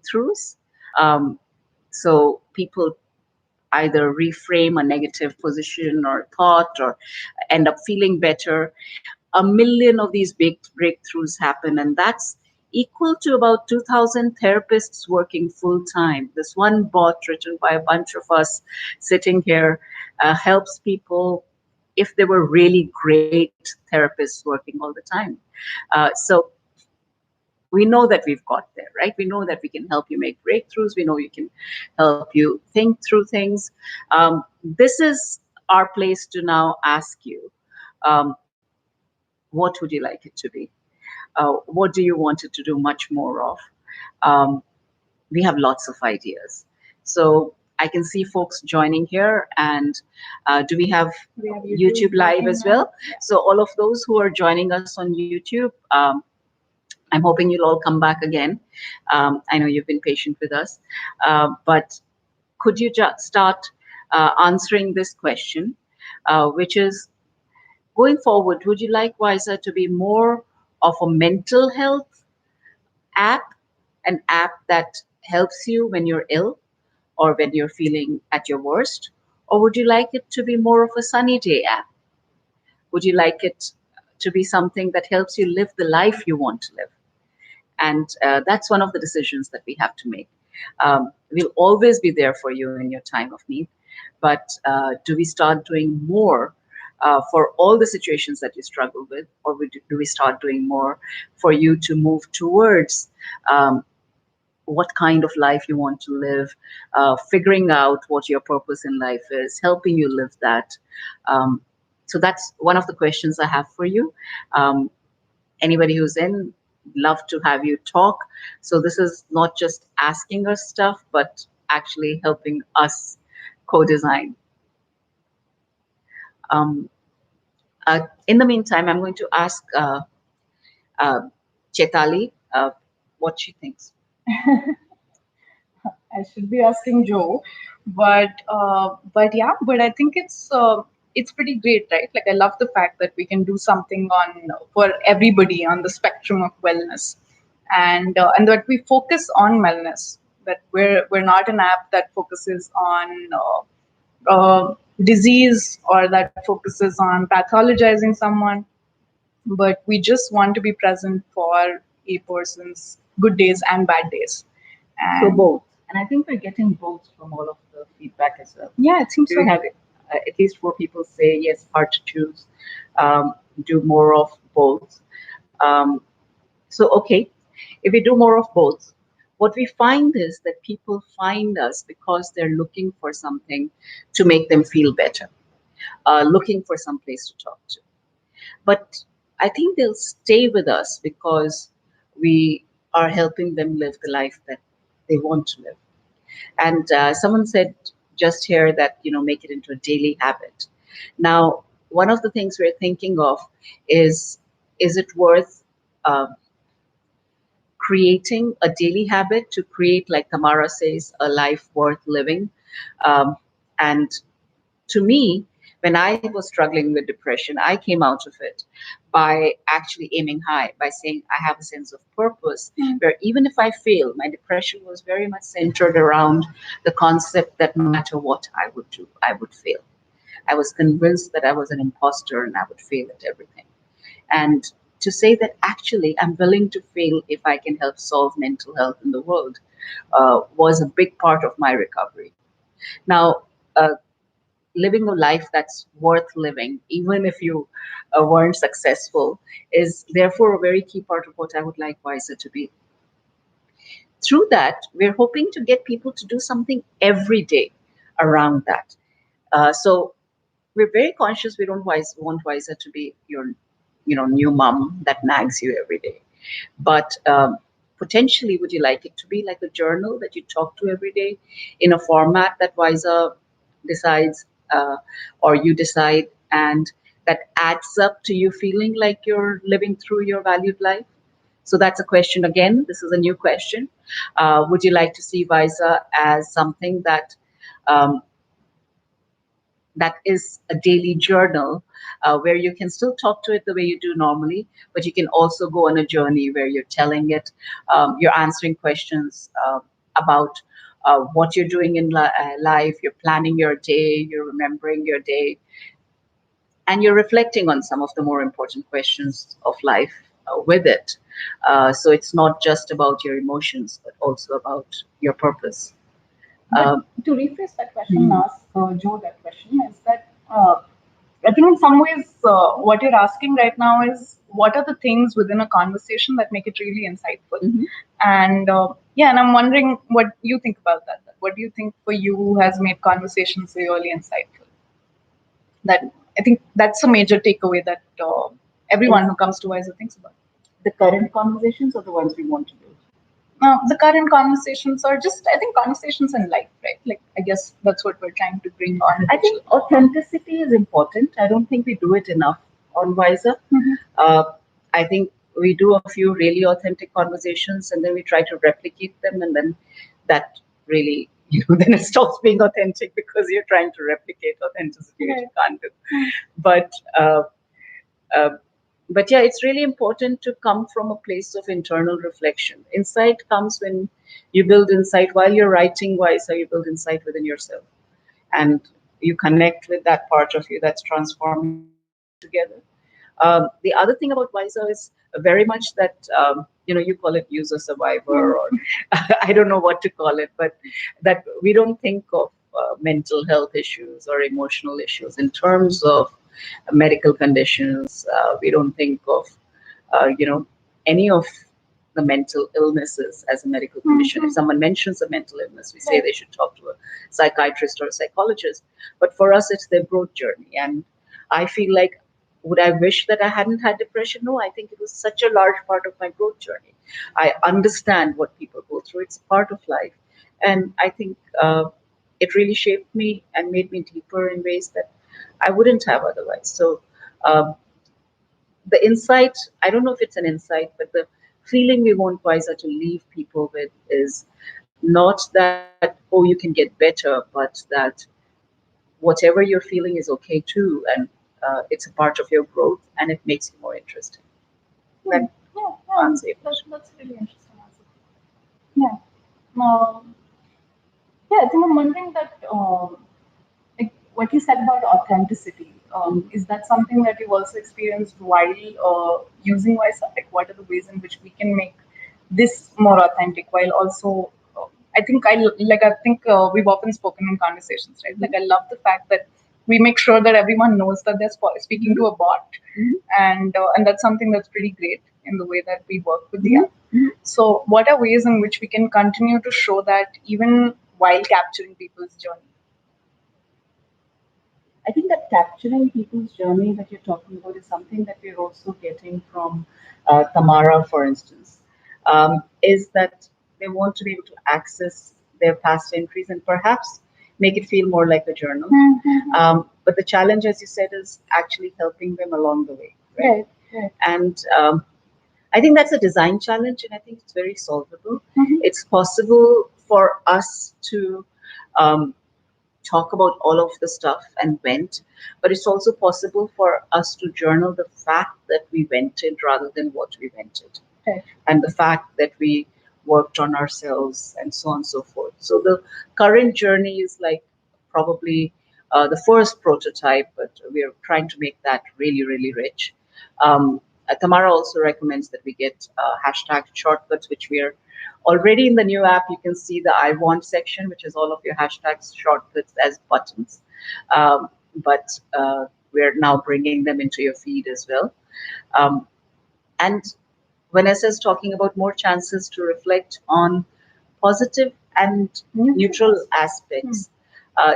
breakthroughs. Um, so people either reframe a negative position or thought or end up feeling better. A million of these big breakthroughs happen, and that's equal to about 2,000 therapists working full time. This one bot written by a bunch of us sitting here helps people if they were really great therapists working all the time. So we know that we've got there, right? We know that we can help you make breakthroughs. We know we can help you think through things. This is our place to now ask you, um, what would you like it to be? What do you want it to do much more of? Um, we have lots of ideas. So I can see folks joining here. And do we have YouTube live as well? So all of those who are joining us on YouTube, I'm hoping you'll all come back again. I know you've been patient with us. But could you just start answering this question, which is, going forward, would you like Wysa to be more of a mental health app, an app that helps you when you're ill or when you're feeling at your worst? Or would you like it to be more of a sunny day app? Would you like it to be something that helps you live the life you want to live? And that's one of the decisions that we have to make. We'll always be there for you in your time of need, but do we start doing more for all the situations that you struggle with, or do we start doing more for you to move towards um, what kind of life you want to live, figuring out what your purpose in life is, helping you live that. Um, so that's one of the questions I have for you. Um, Anybody who's in, love to have you talk. So this is not just asking us stuff, but actually helping us co-design. Um, in the meantime, I'm going to ask uh, Chetali what she thinks. I should be asking Joe, but yeah, but I think it's pretty great, right? Like I love the fact that we can do something on for everybody on the spectrum of wellness, and that we focus on wellness. That we're not an app that focuses on disease or that focuses on pathologizing someone, but we just want to be present for a person's good days and bad days. So And both. And I think we're getting both from all of the feedback as well. yeah, it seems Do so. we have at least four people say yes, hard to choose, do more of both? So, okay, if we do more of both, what we find is that people find us because they're looking for something to make them feel better, looking for some place to talk to. But I think they'll stay with us because we are helping them live the life that they want to live. And someone said just here that, make it into a daily habit. Now, one of the things we're thinking of is it worth um, creating a daily habit to create, like Tamara says, a life worth living? Um, and to me, when I was struggling with depression, I came out of it by actually aiming high, by saying I have a sense of purpose, where even if I fail, my depression was very much centered around the concept that no matter what I would do, I would fail. I was convinced that I was an imposter and I would fail at everything. And to say that actually I'm willing to fail if I can help solve mental health in the world was a big part of my recovery. Now, living a life that's worth living, even if you weren't successful, is therefore a very key part of what I would like Wysa to be. Through that, we're hoping to get people to do something every day around that. So we're very conscious we don't want Wysa to be your, new mom that nags you every day. But potentially, would you like it to be like a journal that you talk to every day in a format that Wysa decides, or you decide, and that adds up to you feeling like you're living through your valued life? So that's a question again. This is a new question. Would you like to see Vysa as something um, that is a daily journal where you can still talk to it the way you do normally, but you can also go on a journey where you're telling it, you're answering questions about what you're doing in life. You're planning your day, you're remembering your day, and you're reflecting on some of the more important questions of life with it. So it's not just about your emotions, but also about your purpose. But Um, to rephrase that question, ask Joe that question is that I think in some ways what you're asking right now is what are the things within a conversation that make it really insightful, mhm. and yeah, and I'm wondering what you think about that. What do you think for you has made conversations really insightful? That I think that's a major takeaway that everyone In who comes to Wysa thinks about. the current conversations or the ones we want to do? The current conversations are just, I think, conversations in life, right? Like, I guess that's what we're trying to bring on. I think authenticity is important. I don't think we do it enough on Wiser. Mhm. Uh, I think we do a few really authentic conversations and then we try to replicate them, and then that really, then it stops being authentic because you're trying to replicate authenticity, which you can't do. But uh, uh, but yeah, it's really important to come from a place of internal reflection. Insight comes when you build insight while you're writing Wiser. You build insight within yourself, and you connect with that part of you that's transforming you, and you work together. The other thing about Wysa is very much that you call it user survivor, or I don't know what to call it, but that we don't think of mental health issues or emotional issues in terms of medical conditions. We don't think of any of the mental illnesses as a medical condition. If someone mentions a mental illness, we say they should talk to a psychiatrist or a psychologist. But for us, it's their growth journey. And I feel like, would I wish that I hadn't had depression? No, I think it was such a large part of my growth journey. I understand what people go through, it's a part of life. And I think it really shaped me and made me deeper in ways that I wouldn't have otherwise. So, um, the insight, I don't know if it's an insight, but the feeling we want Wiser to leave people with is not that, oh, you can get better, but that whatever you're feeling is okay too. And it's a part of your growth and it makes you more interesting. Hmm. That Yeah, yeah, answer your question. that's really interesting answer. Yeah. Yeah, I think I'm wondering that, like what you said about authenticity, Mhm. is that something that you've also experienced while using Wysa? Like, what are the ways in which we can make this more authentic while also, I think we've often spoken in conversations, right? Like, I love the fact that we make sure that everyone knows that they're speaking to a bot, Mhm. and that's something that's pretty great in the way that we work with the Mhm. app. So, what are ways in which we can continue to show that even while capturing people's journey? I think that capturing people's journey that you're talking about is something that we're also getting from Tamara, for instance, is that they want to be able to access their past entries and perhaps make it feel more like a journal. But the challenge, as you said, is actually helping them along the way, right? Right, right. And I think that's a design challenge, and I think it's very solvable. Mhm. It's possible for us to um, talk about all of the stuff and went, but it's also possible for us to journal the fact that we vented rather than what we vented, Right. and the fact that we worked on ourselves and so on and so forth. So the current journey is like probably the first prototype, but we are trying to make that really, really rich. Tamara also recommends that we get hashtag shortcuts, which we are already in the new app. You can see the I want section, which is all of your hashtags shortcuts as buttons. But we're now bringing them into your feed as well. Um, and Vanessa is talking about more chances to reflect on positive and neutral aspects.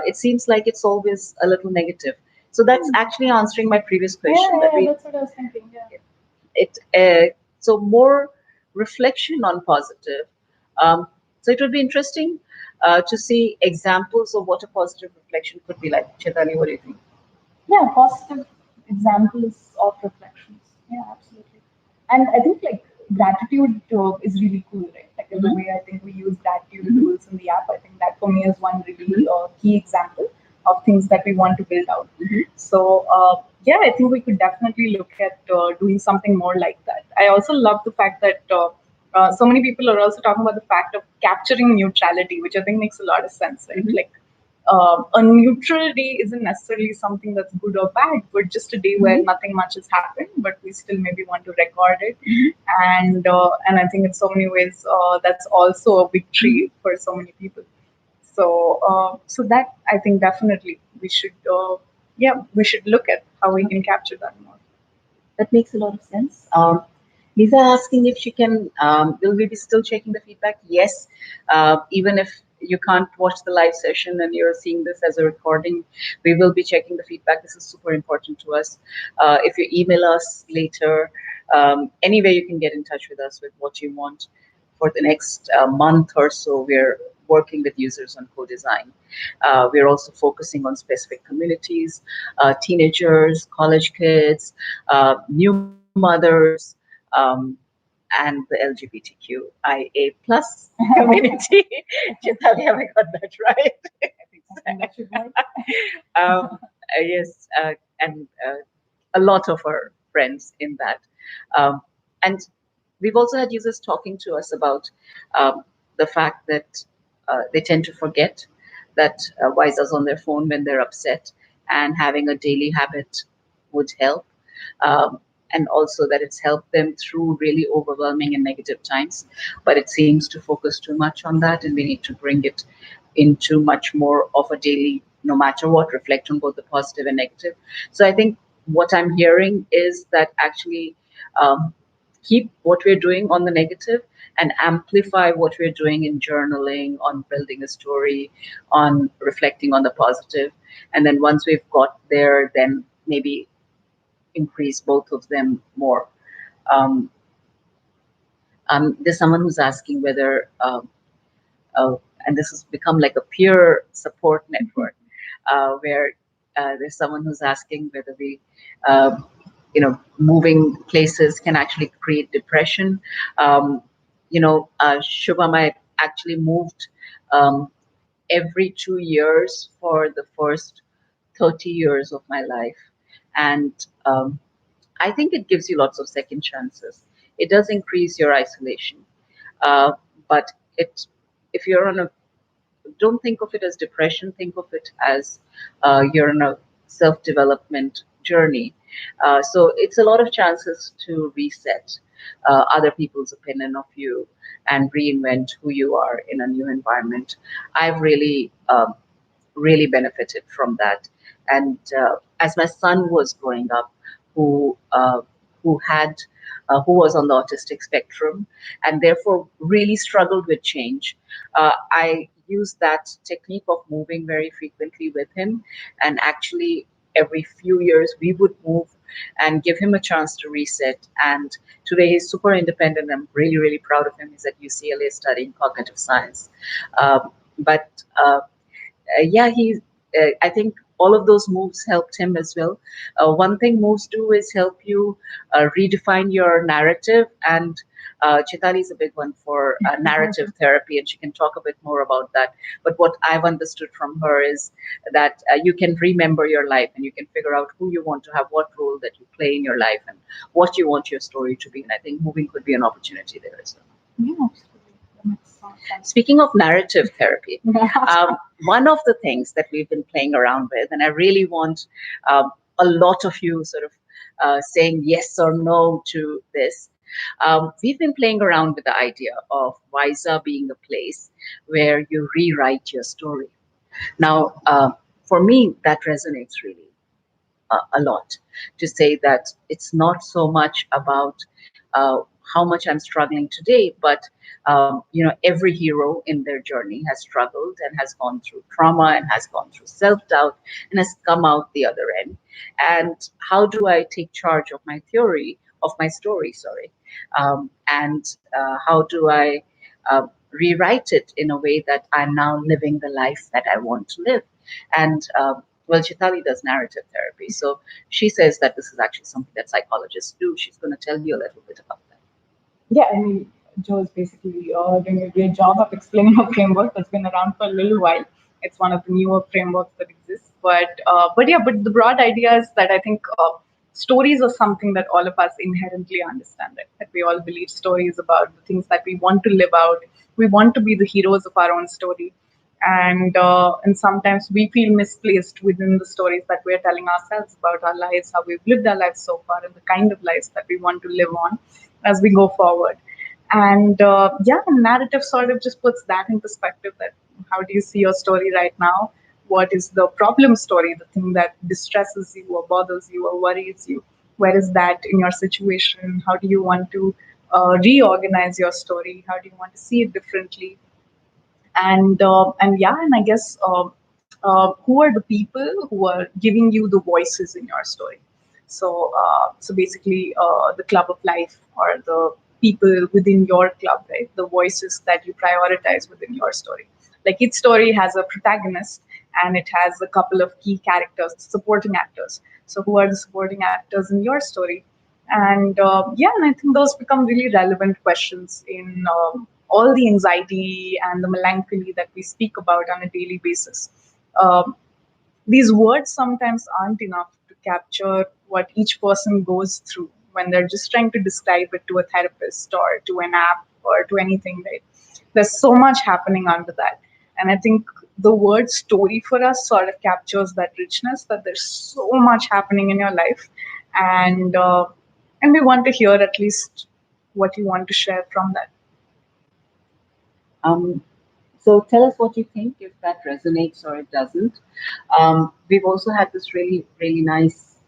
It seems like it's always a little negative. So that's actually answering my previous question that we That's what I was thinking. Yeah. it so more reflection on positive. So it would be interesting to see examples of what a positive reflection could be like. Chetali, what do you think? Yeah, positive examples of reflections. Yeah, absolutely. And I think like gratitude is really cool, right? Like in the Mhm. way I think we use gratitude tools in the app. I think that for me is one really key example of things that we want to build out. Mhm. So yeah, I think we could definitely look at doing something more like that. I also love the fact that So many people are also talking about the fact of capturing neutrality, which I think makes a lot of sense, right? Mhm. Like a neutral day isn't necessarily something that's good or bad, but just a day where nothing much has happened, but we still maybe want to record it. And I think in so many ways that's also a victory for so many people. So that I think definitely we should yeah, we should look at how we can capture that more. That makes a lot of sense. Lisa asking if she can, will we be still checking the feedback? Yes. Even if you can't watch the live session and you're seeing this as a recording, we will be checking the feedback. This is super important to us. If you email us later, any way you can get in touch with us with what you want for the next month or so, we're working with users on co-design. We're also focusing on specific communities, teenagers, college kids, new mothers, um, and the LGBTQIA plus community. Chitali, have I got that right? I think that should work. Yes, and a lot of our friends in that. Um, and we've also had users talking to us about the fact that they tend to forget that Wysa's on their phone when they're upset, and having a daily habit would help. Um, and also that it's helped them through really overwhelming and negative times. But it seems to focus too much on that, and we need to bring it into much more of a daily, no matter what, reflect on both the positive and negative. So I think what I'm hearing is that actually um, keep what we're doing on the negative and amplify what we're doing in journaling, on building a story, on reflecting on the positive. And then once we've got there, then maybe increase both of them more. Um, there's someone who's asking whether and this has become like a peer support network where there's someone who's asking whether we, moving places can actually create depression. Shubham, I actually moved um, every 2 years for the first 30 years of my life. And I think it gives you lots of second chances. It does increase your isolation. Uh, but it, if you're on a don't think of it as depression. Think of it as you're on a self development journey. So it's a lot of chances to reset other people's opinion of you and reinvent who you are in a new environment. I've really benefited from that. And as my son was growing up, who uh, who had who was on the autistic spectrum and therefore really struggled with change, I used that technique of moving very frequently with him, and actually every few years we would move and give him a chance to reset. And today he's super independent. I'm really proud of him. He's at UCLA studying cognitive science. But yeah, I think all of those moves helped him as well. One thing moves do is help you redefine your narrative, and Chitali is a big one for narrative therapy, and she can talk a bit more about that. But what I've understood from her is that you can remember your life, and you can figure out who you want to have, what role that you play in your life, and what you want your story to be. And I think moving could be an opportunity there as well. Yeah, absolutely. That makes sense. Speaking of narrative therapy, one of the things that we've been playing around with, and I really want a lot of you sort of saying yes or no to this. We've been playing around with the idea of Wysa being a place where you rewrite your story. Now, for me, that resonates really a lot, to say that it's not so much about how much I'm struggling today, but every hero in their journey has struggled and has gone through trauma and has gone through self-doubt and has come out the other end. And how do I take charge of my theory, of my story, sorry, and how do I rewrite it in a way that I'm now living the life that I want to live? And well, Chitali does narrative therapy. So she says that this is actually something that psychologists do. She's going to tell you a little bit about that. Yeah, I mean, Joe is basically doing a great job of explaining a framework that's been around for a little while. It's one of the newer frameworks that exists, but yeah, but the broad idea is that I think stories are something that all of us inherently understand, right? That we all believe stories about the things that we want to live out. We want to be the heroes of our own story, and sometimes we feel misplaced within the stories that we're telling ourselves about our lives, how we've lived our lives so far, and the kind of lives that we want to live on as we go forward. And yeah, the narrative sort of just puts that in perspective, that how do you see your story right now? What is the problem story, the thing that distresses you or bothers you or worries you? Where is that in your situation? How do you want to reorganize your story? How do you want to see it differently? And yeah, and I guess who are the people who are giving you the voices in your story? So basically, the club of life, or the people within your club, right? The voices that you prioritize within your story. Like each story has a protagonist, and it has a couple of key characters, supporting actors. So who are the supporting actors in your story? And yeah, and I think those become really relevant questions in all the anxiety and the melancholy that we speak about on a daily basis. Um, these words sometimes aren't enough to capture what each person goes through when they're just trying to describe it to a therapist or to an app or to anything, right? There's so much happening under that. And I think the word story for us sort of captures that richness, that there's so much happening in your life. And we want to hear at least what you want to share from that. Um, so tell us what you think, if that resonates or it doesn't. We've also had this really, really nice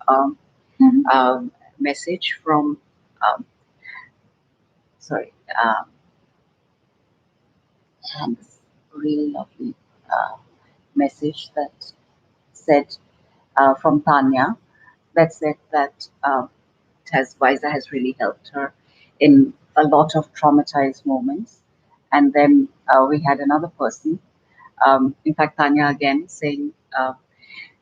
Mhm. message from, um, sorry, and this really lovely uh, message that said from Tanya, that said that has Wysa has really helped her in a lot of traumatized moments. And then we had another person, in fact, Tanya again, saying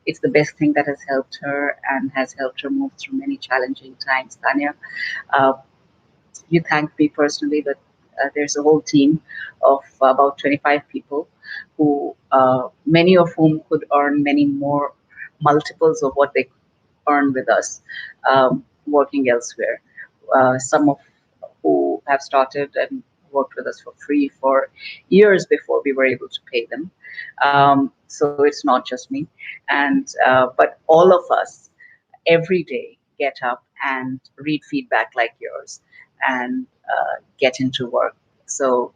it's the best thing that has helped her and has helped her move through many challenging times. Tanya, uh, you thank me personally, but there's a whole team of about 25 people who, many of whom could earn many more multiples of what they earn with us working elsewhere. Some of who have started and worked with us for free for years before we were able to pay them. So it's not just me, and but all of us every day get up and read feedback like yours and get into work. So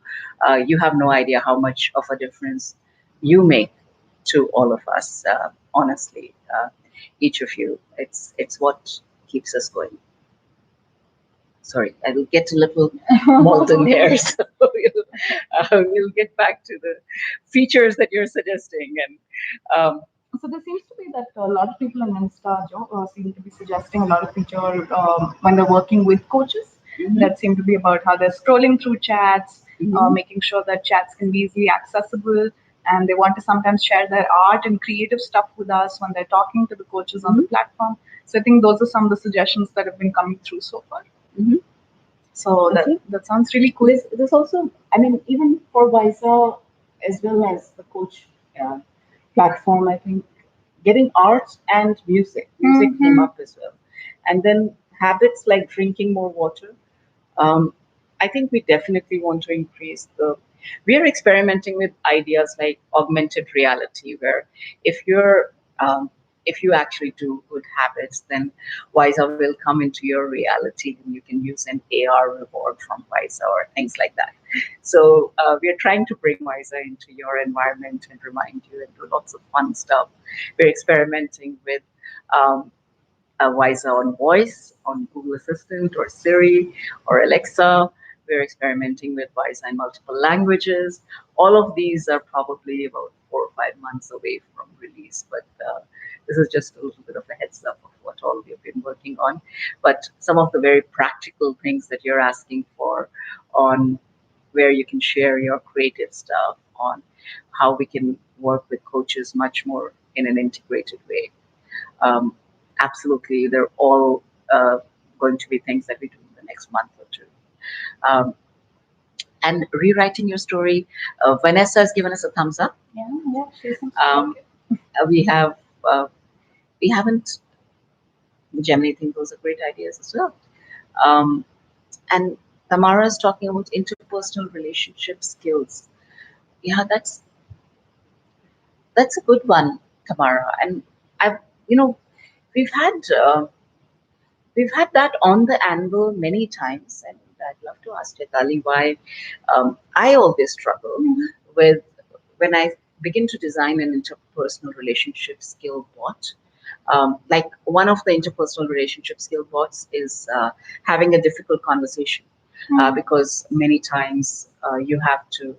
you have no idea how much of a difference you make to all of us. Honestly, each of you, it's what keeps us going. Sorry, I will get a little molten here, so we'll get back to the features that you're suggesting. And So there seems to be that a lot of people on Insta, Joe, seem to be suggesting a lot of feature when they're working with coaches mhm, that seem to be about how they're scrolling through chats, mhm, making sure that chats can be easily accessible, and they want to sometimes share their art and creative stuff with us when they're talking to the coaches on the mhm, platform. So I think those are some of the suggestions that have been coming through so far. mhm. So that Okay. that sounds really cool. There's also, I mean, even for Wysa as well as the coach uh, platform, I think getting art and music came Mm-hmm. up as well. And then habits like drinking more water. Um, I think we definitely want to increase the. We are experimenting with ideas like augmented reality, where if you're if you actually do good habits, then Wysa will come into your reality, and you can use an AR reward from Wysa or things like that. So we are trying to bring Wysa into your environment and remind you and do lots of fun stuff. We're experimenting with um, Wysa on voice, on Google Assistant or Siri or Alexa. We're experimenting with Wysa in multiple languages. All of these are probably about 4 or 5 months away from release, but this is just a little bit of a heads up of what all we've been working on. But some of the very practical things that you're asking for, on where you can share your creative stuff, on how we can work with coaches much more in an integrated way. Um, Absolutely, they're all going to be things that we do in the next month or two. Um, and rewriting your story, Vanessa has given us a thumbs up. Yeah, yeah, she seems to like Um, it. we have uh, we haven't Gemini think those are great ideas as well. Um, and Tamara is talking about interpersonal relationship skills. Yeah, that's a good one, Tamara. And I've, you know, we've had uh, we've had that on the anvil many times, and I'd love to ask Chetali why I always struggle with when I begin to design an interpersonal relationship skill bot. Like one of the interpersonal relationship skill bots is having a difficult conversation because many times you have to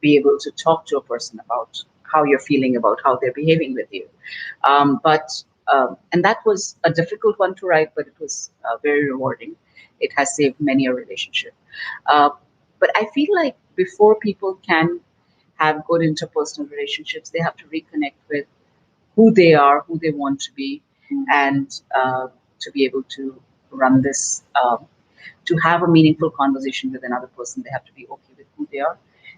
be able to talk to a person about how you're feeling about how they're behaving with you. But and that was a difficult one to write, but it was very rewarding. It has saved many a relationship. Uh, but I feel like before people can have good interpersonal relationships, they have to reconnect with who they are, who they want to be, and to be able to run this, to have a meaningful conversation with another person, they have to be okay with who they are.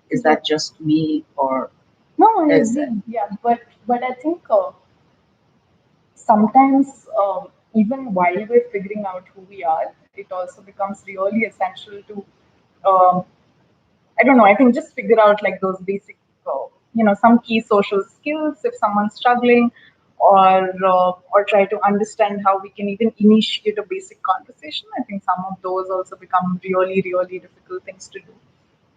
Is that just me, or No, I is it? agree. Yeah, but I think sometimes even while we're figuring out who we are, it also becomes really essential to um, I don't know. I think just figure out like those basic, some key social skills if someone's struggling, or try to understand how we can even initiate a basic conversation. I think some of those also become really, really difficult things to do.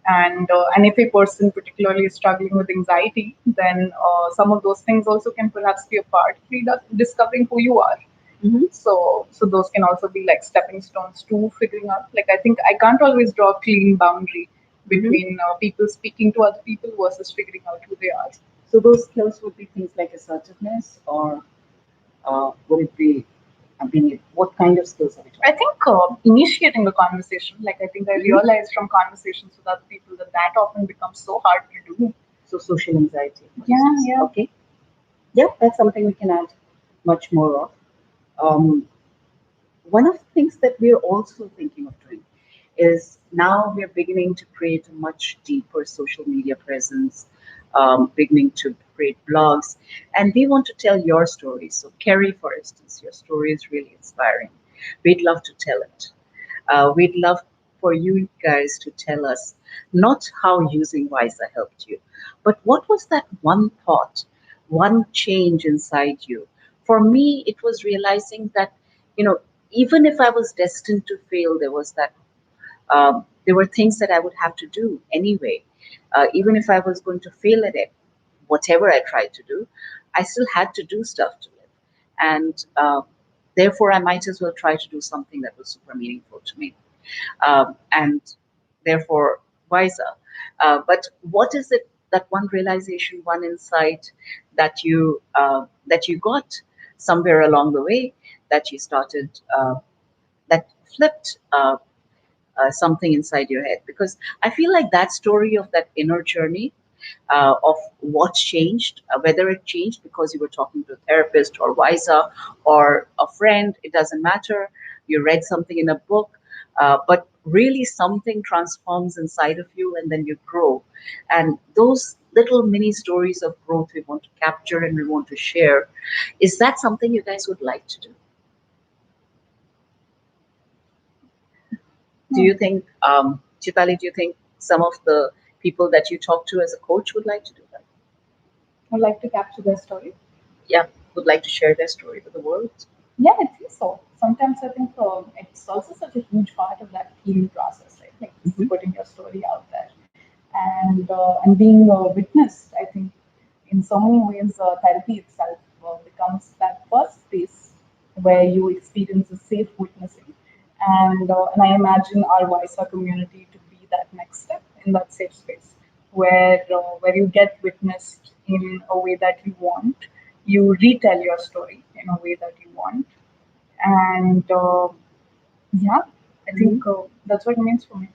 And if a person particularly is struggling with anxiety, then some of those things also can perhaps be a part of discovering who you are. Mm-hmm. So those can also be like stepping stones to figuring out. Like I think I can't always draw a clean boundary Mm-hmm. between people speaking to other people versus figuring out who they are. So those skills would be things like assertiveness, or would it be? I mean, what kind of skills are we I talking? think initiating the conversation, like I think I Mhm. realized from conversations with other people that often becomes so hard to do. So social anxiety, for Yeah, instance. yeah. Okay, yeah, that's something we can add much more of. Um, One of the things that we're also thinking of doing is now we're beginning to create a much deeper social media presence, beginning to create blogs, and we want to tell your story. So, Kerry, for instance, your story is really inspiring. We'd love to tell it. We'd love for you guys to tell us not how using Wysa helped you, but what was that one thought, one change inside you? For me, it was realizing that, you know, even if I was destined to fail, there were things that I would have to do anyway. Even if I was going to fail at it, whatever I tried to do, I still had to do stuff to live. And therefore, I might as well try to do something that was super meaningful to me, and therefore wiser. But what is it, that one realization, one insight that you got somewhere along the way, that you started that flipped something inside your head? Because I feel like that story of that inner journey, of what changed, whether it changed because you were talking to a therapist or Wysa or a friend, it doesn't matter. You read something in a book, but really something transforms inside of you and then you grow. And those little mini stories of growth we want to capture and we want to share. Is that something you guys would like to do? Do you think, Chitali, do you think some of the people that you talk to as a coach would like to do that? I'd like to capture their story. Yeah, would like to share their story with the world? Yeah, I think so. Sometimes I think it's also such a huge part of that healing process, right? Like just Mhm. putting your story out there and being witnessed. I think in so many ways, therapy itself becomes that first space where you experience a safe witnessing, and I imagine our Wysa community to be that next step in that safe space where you get witnessed in a way that you want, you retell your story in a way that you want, and yeah, I Mhm. think that's what it means for me.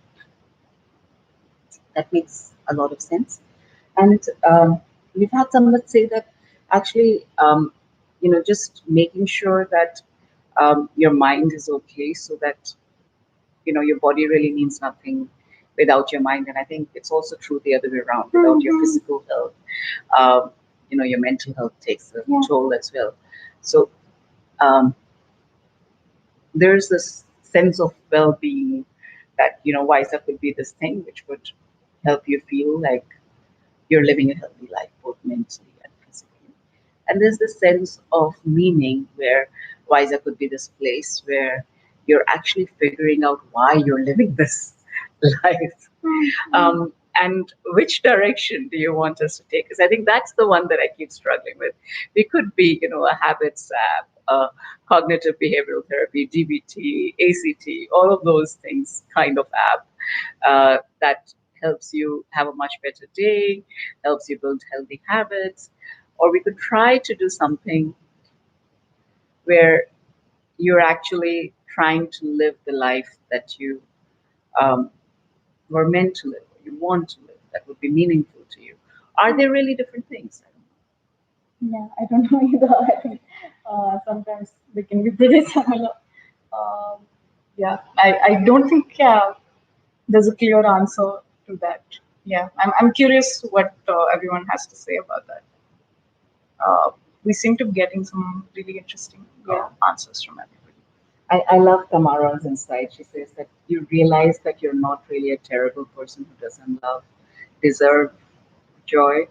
That makes a lot of sense. And we've had someone say that actually, just making sure that your mind is okay, so that your body really means nothing without your mind. And I think it's also true the other way around. Without your Mhm. physical health, um, your mental health takes a Yeah. toll as well. So um, there's this sense of well-being that Wysa could be this thing which would help you feel like you're living a healthy life, both mentally and physically. And there's this sense of meaning where Wysa could be this place where you're actually figuring out why you're living this life. And which direction do you want us to take? Because I think that's the one that I keep struggling with. We could be, a habits app, a cognitive behavioral therapy, DBT, ACT, all of those things kind of app that helps you have a much better day, helps you build healthy habits. Or we could try to do something where you're actually trying to live the life that you um, were meant to live, or you want to live, that would be meaningful to you. Are they really different things? I don't Yeah, I don't know either. I think sometimes they can be pretty similar. Um, yeah, I don't think there's a clear answer to that. Yeah, I'm curious what everyone has to say about that. Uh, we seem to be getting some really interesting answers from everybody. I love Tamara's insight. She says that you realize that you're not really a terrible person who doesn't love, deserve joy.